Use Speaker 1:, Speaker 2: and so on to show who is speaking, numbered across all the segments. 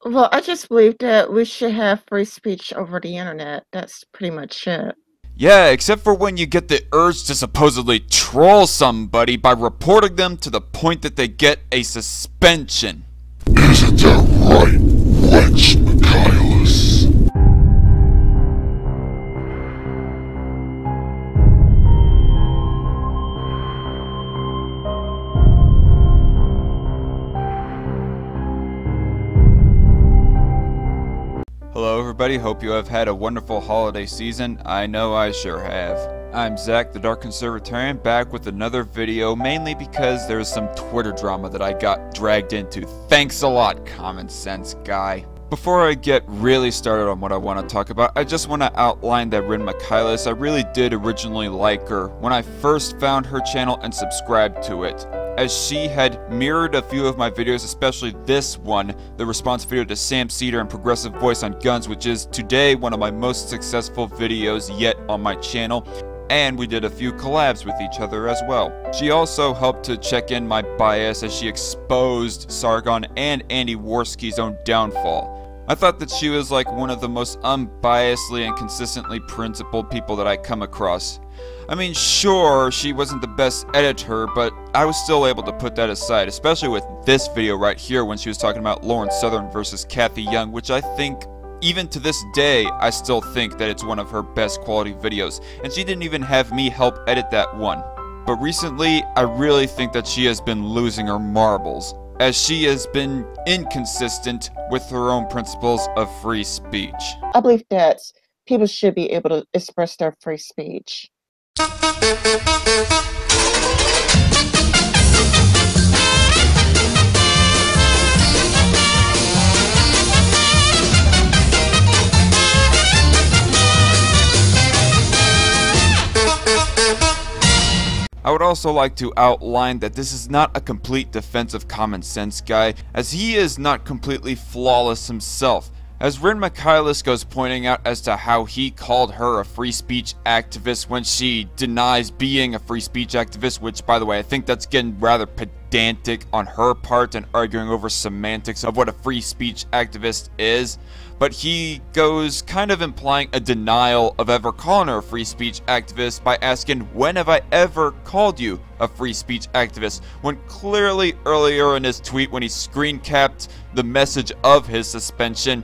Speaker 1: Well, I just believe that we should have free speech over the internet. That's pretty much it.
Speaker 2: Yeah, except for when you get the urge to supposedly troll somebody by reporting them to the point that they get a suspension.
Speaker 3: Isn't that right, Rin Michaelis?
Speaker 2: Hello everybody, hope you have had a wonderful holiday season. I know I sure have. I'm Zach, the Dark Conservatarian, back with another video, mainly because there's some Twitter drama that I got dragged into. Thanks a lot, common sense guy. Before I get really started on what I want to talk about, I just want to outline that Rin Michaelis, I really did originally like her when I first found her channel and subscribed to it, as she had mirrored a few of my videos, especially this one, the response video to Sam Cedar and Progressive Voice on Guns, which is today one of my most successful videos yet on my channel, and we did a few collabs with each other as well. She also helped to check in my bias as she exposed Sargon and Andy Worski's own downfall. I thought that she was like one of the most unbiasedly and consistently principled people that I come across. I mean, sure, she wasn't the best editor, but I was still able to put that aside, especially with this video right here when she was talking about Lauren Southern versus Kathy Young, which I think, even to this day, I still think that it's one of her best quality videos, and she didn't even have me help edit that one. But recently, I really think that she has been losing her marbles, as she has been inconsistent with her own principles of free speech.
Speaker 1: I believe that people should be able to express their free speech.
Speaker 2: I would also like to outline that this is not a complete defense of common sense guy, as he is not completely flawless himself. As Rin Michaelis goes pointing out as to how he called her a free speech activist when she denies being a free speech activist, which, by the way, I think that's getting rather pedantic on her part and arguing over semantics of what a free speech activist is. But he goes kind of implying a denial of ever calling her a free speech activist by asking, when have I ever called you a free speech activist? When clearly earlier in his tweet, when he screen capped the message of his suspension,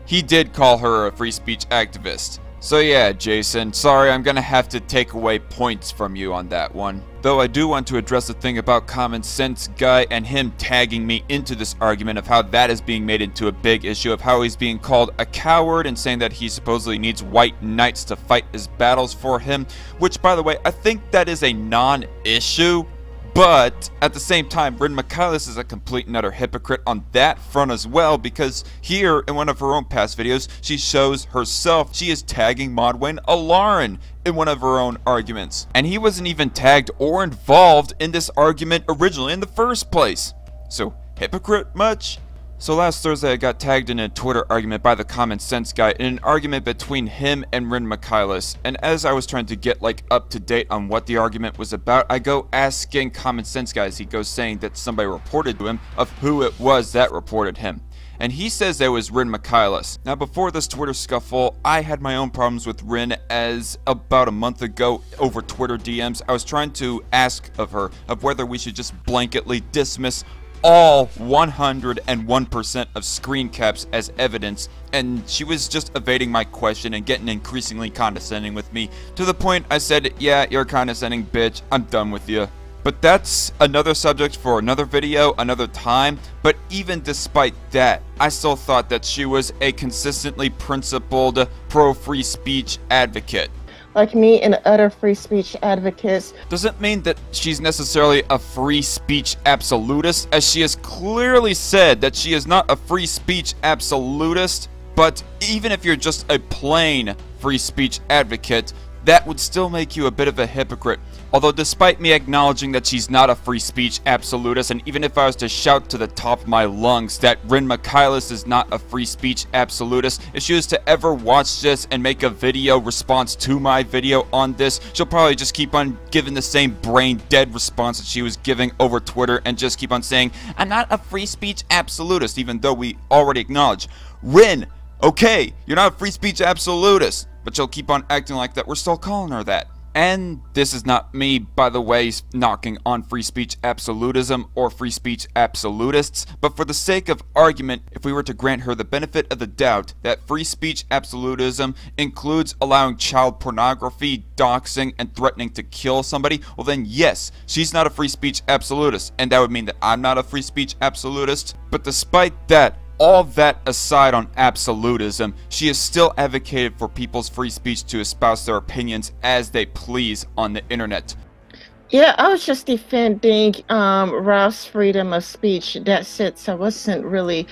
Speaker 2: he did call her a free speech activist. So yeah, Jason, sorry, I'm gonna have to take away points from you on that one. Though I do want to address the thing about common sense guy and him tagging me into this argument of how that is being made into a big issue, of how he's being called a coward and saying that he supposedly needs white knights to fight his battles for him, which, by the way, I think that is a non-issue. But at the same time, Rin Michaelis is a complete and utter hypocrite on that front as well, because here in one of her own past videos, she shows herself she is tagging Modwayne Alarin in one of her own arguments. And he wasn't even tagged or involved in this argument originally in the first place. So, hypocrite much? So last Thursday I got tagged in a Twitter argument by the common sense guy in an argument between him and Rin Michaelis, and as I was trying to get like up to date on what the argument was about, I go asking common sense guys, he goes saying that somebody reported to him of who it was that reported him. And he says it was Rin Michaelis. Now before this Twitter scuffle, I had my own problems with Rin, as about a month ago over Twitter DMs, I was trying to ask of her of whether we should just blanketly dismiss all 101% of screen caps as evidence, and she was just evading my question and getting increasingly condescending with me, to the point I said, yeah, you're a condescending bitch, I'm done with you. But that's another subject for another video, another time. But even despite that, I still thought that she was a consistently principled pro-free speech advocate.
Speaker 1: Like me and other free speech advocates.
Speaker 2: Doesn't mean that she's necessarily a free speech absolutist, as she has clearly said that she is not a free speech absolutist. But even if you're just a plain free speech advocate, that would still make you a bit of a hypocrite. Although despite me acknowledging that she's not a free speech absolutist, and even if I was to shout to the top of my lungs that Rin Michaelis is not a free speech absolutist, if she was to ever watch this and make a video response to my video on this, she'll probably just keep on giving the same brain dead response that she was giving over Twitter and just keep on saying, I'm not a free speech absolutist, even though we already acknowledge, Rin, okay, you're not a free speech absolutist, but she'll keep on acting like that we're still calling her that. And this is not me, by the way, knocking on free speech absolutism or free speech absolutists, but for the sake of argument, if we were to grant her the benefit of the doubt that free speech absolutism includes allowing child pornography, doxing, and threatening to kill somebody, well then yes, she's not a free speech absolutist, and that would mean that I'm not a free speech absolutist. But despite that, all that aside on absolutism, she has still advocated for people's free speech to espouse their opinions as they please on the internet.
Speaker 1: Yeah, I was just defending Ralph's freedom of speech. That's it. So I wasn't really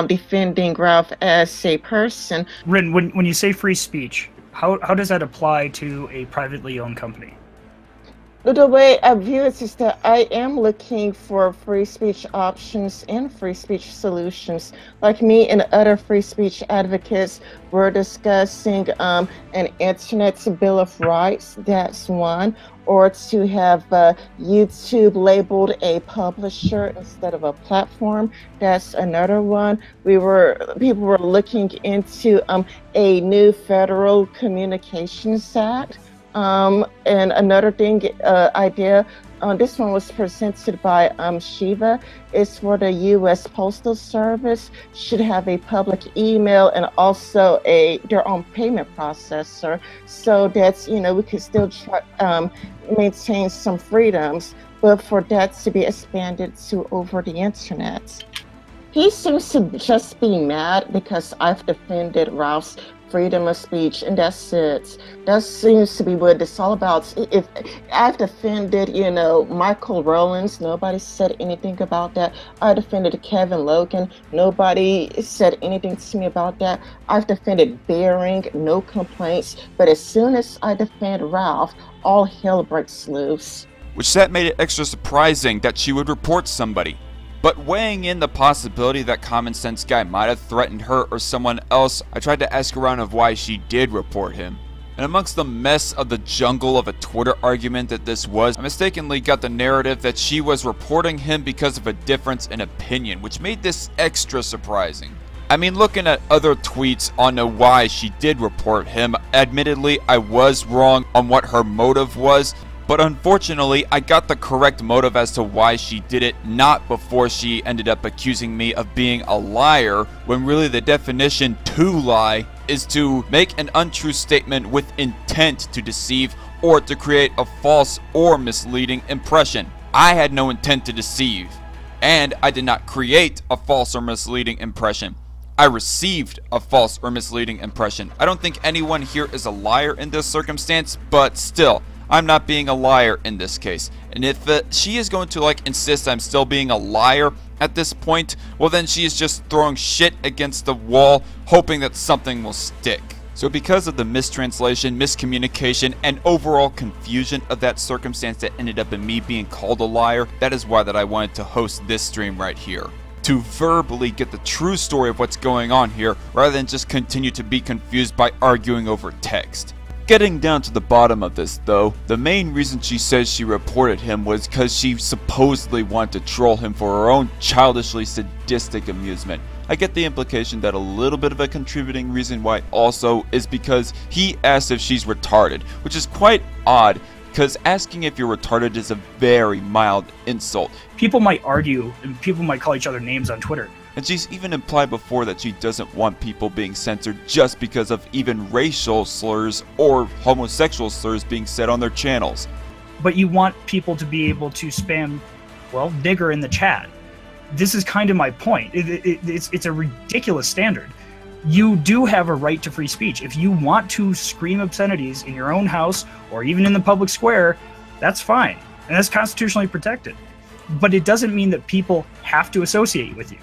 Speaker 1: defending Ralph as a person.
Speaker 4: Rin, when you say free speech, how does that apply to a privately owned company?
Speaker 1: The way I view it is that I am looking for free speech options and free speech solutions. Like me and other free speech advocates, we're discussing an internet bill of rights, that's one, or to have YouTube labeled a publisher instead of a platform, that's another one. People were looking into a new federal communications act. And another idea, this one was presented by Shiva, is for the U.S. Postal Service should have a public email and also their own payment processor, so that we could still maintain some freedoms, but for that to be expanded to over the internet. He seems to just be mad because I've defended Ralph's freedom of speech, and that's it. That seems to be what it's all about. If I've defended, Michael Rowlands, nobody said anything about that. I defended Kevin Logan, nobody said anything to me about that. I've defended Bering, no complaints. But as soon as I defend Ralph, all hell breaks loose.
Speaker 2: Which that made it extra surprising that she would report somebody. But weighing in the possibility that Common Sense Guy might have threatened her or someone else, I tried to ask around of why she did report him. And amongst the mess of the jungle of a Twitter argument that this was, I mistakenly got the narrative that she was reporting him because of a difference in opinion, which made this extra surprising. I mean, looking at other tweets on why she did report him, admittedly I was wrong on what her motive was, but unfortunately, I got the correct motive as to why she did it, not before she ended up accusing me of being a liar, when really the definition to lie is to make an untrue statement with intent to deceive or to create a false or misleading impression. I had no intent to deceive, and I did not create a false or misleading impression. I received a false or misleading impression. I don't think anyone here is a liar in this circumstance, but still, I'm not being a liar in this case. And if she is going to insist I'm still being a liar at this point, well then she is just throwing shit against the wall, hoping that something will stick. So because of the mistranslation, miscommunication, and overall confusion of that circumstance that ended up in me being called a liar, that is why that I wanted to host this stream right here. To verbally get the true story of what's going on here, rather than just continue to be confused by arguing over text. Getting down to the bottom of this though, the main reason she says she reported him was because she supposedly wanted to troll him for her own childishly sadistic amusement. I get the implication that a little bit of a contributing reason why also is because he asked if she's retarded, which is quite odd because asking if you're retarded is a very mild insult.
Speaker 4: People might argue and people might call each other names on Twitter.
Speaker 2: And she's even implied before that she doesn't want people being censored just because of even racial slurs or homosexual slurs being said on their channels.
Speaker 4: But you want people to be able to spam, well, nigger in the chat. This is kind of my point. It's a ridiculous standard. You do have a right to free speech. If you want to scream obscenities in your own house or even in the public square, that's fine. And that's constitutionally protected. But it doesn't mean that people have to associate with you.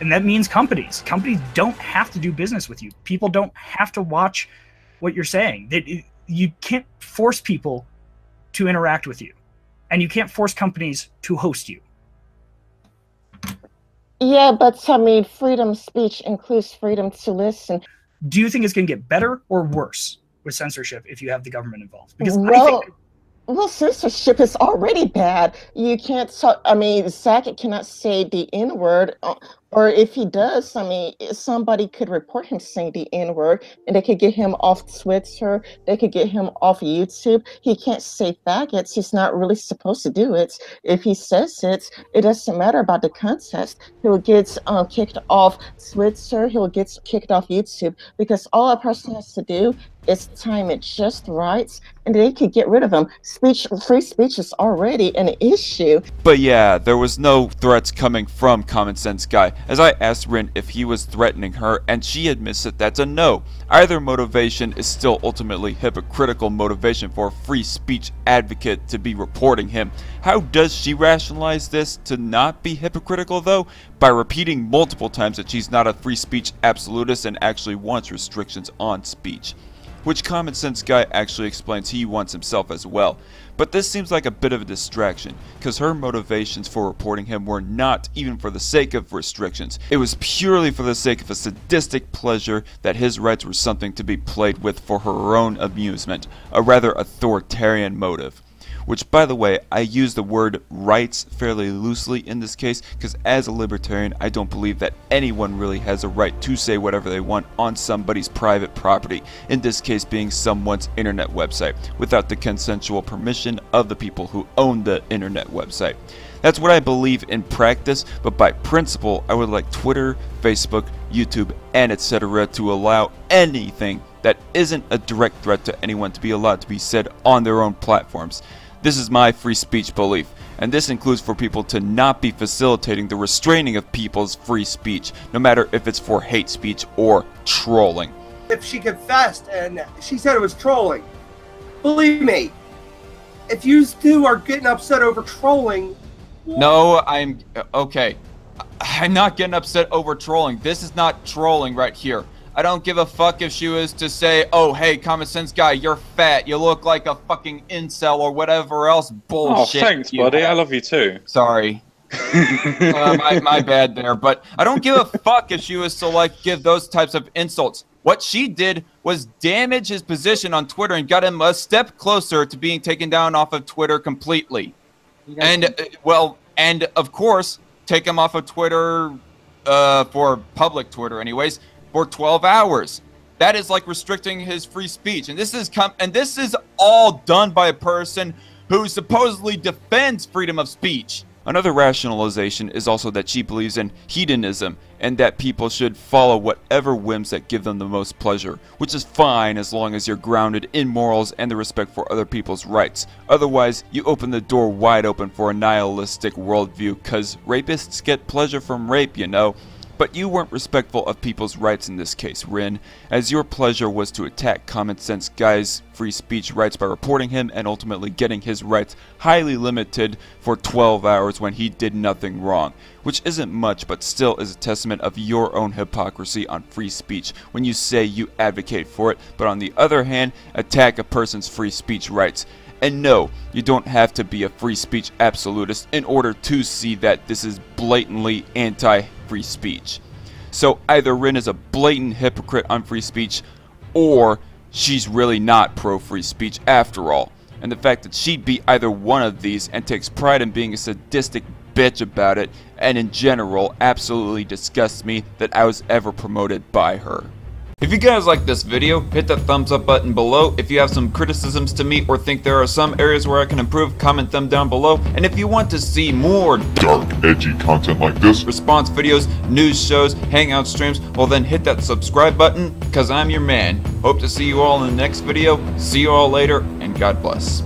Speaker 4: And that means companies. Companies don't have to do business with you. People don't have to watch what you're saying. you can't force people to interact with you, and you can't force companies to host you.
Speaker 1: Yeah, but I mean, freedom of speech includes freedom to listen.
Speaker 4: Do you think it's going to get better or worse with censorship if you have the government involved? Because
Speaker 1: Well, censorship is already bad. You can't talk. I mean, Sackett cannot say the N word, or if he does, I mean, somebody could report him saying the N word, and they could get him off Twitter. They could get him off YouTube. He can't say faggots. He's not really supposed to do it. If he says it, it doesn't matter about the context. He'll get kicked off Twitter. He'll get kicked off YouTube because all a person has to do is time it just right, and they could get rid of him. Free speech is already an issue.
Speaker 2: But yeah, there was no threats coming from Common Sense Guy, as I asked Rin if he was threatening her, and she admits that that's a no. Either motivation is still ultimately hypocritical motivation for a free speech advocate to be reporting him. How does she rationalize this to not be hypocritical though? By repeating multiple times that she's not a free speech absolutist and actually wants restrictions on speech, which Common Sense Guy actually explains he wants himself as well. But this seems like a bit of a distraction, because her motivations for reporting him were not even for the sake of restrictions. It was purely for the sake of a sadistic pleasure that his rights were something to be played with for her own amusement, a rather authoritarian motive. Which, by the way, I use the word rights fairly loosely in this case, because as a libertarian, I don't believe that anyone really has a right to say whatever they want on somebody's private property, in this case being someone's internet website, without the consensual permission of the people who own the internet website. That's what I believe in practice, but by principle, I would like Twitter, Facebook, YouTube, and etc. to allow anything that isn't a direct threat to anyone to be allowed to be said on their own platforms. This is my free speech belief, and this includes for people to not be facilitating the restraining of people's free speech, no matter if it's for hate speech or trolling.
Speaker 5: If she confessed and she said it was trolling, believe me, if you two are getting upset over trolling...
Speaker 2: No, okay. I'm not getting upset over trolling. This is not trolling right here. I don't give a fuck if she was to say, oh, hey, Common Sense Guy, you're fat, you look like a fucking incel or whatever else bullshit.
Speaker 6: Oh, thanks, buddy. I love you too.
Speaker 2: Sorry. My bad there. But I don't give a fuck if she was to, like, give those types of insults. What she did was damage his position on Twitter and got him a step closer to being taken down off of Twitter completely. And, and of course, take him off of Twitter, for public Twitter anyways, for 12 hours. That is like restricting his free speech. And this is all done by a person who supposedly defends freedom of speech. Another rationalization is also that she believes in hedonism and that people should follow whatever whims that give them the most pleasure, which is fine as long as you're grounded in morals and the respect for other people's rights. Otherwise, you open the door wide open for a nihilistic worldview, cause rapists get pleasure from rape, you know. But you weren't respectful of people's rights in this case, Rin, as your pleasure was to attack Common Sense Guy's free speech rights by reporting him and ultimately getting his rights highly limited for 12 hours when he did nothing wrong, which isn't much but still is a testament of your own hypocrisy on free speech when you say you advocate for it, but on the other hand, attack a person's free speech rights. And no, you don't have to be a free speech absolutist in order to see that this is blatantly anti-free speech. So either Rin is a blatant hypocrite on free speech, or she's really not pro-free speech after all. And the fact that she'd be either one of these and takes pride in being a sadistic bitch about it, and in general absolutely disgusts me that I was ever promoted by her. If you guys like this video, hit that thumbs up button below. If you have some criticisms to me or think there are some areas where I can improve, comment them down below. And if you want to see more
Speaker 3: Dark, edgy content like this,
Speaker 2: response videos, news shows, hangout streams, well then hit that subscribe button, cause I'm your man. Hope to see you all in the next video. See you all later, and God bless.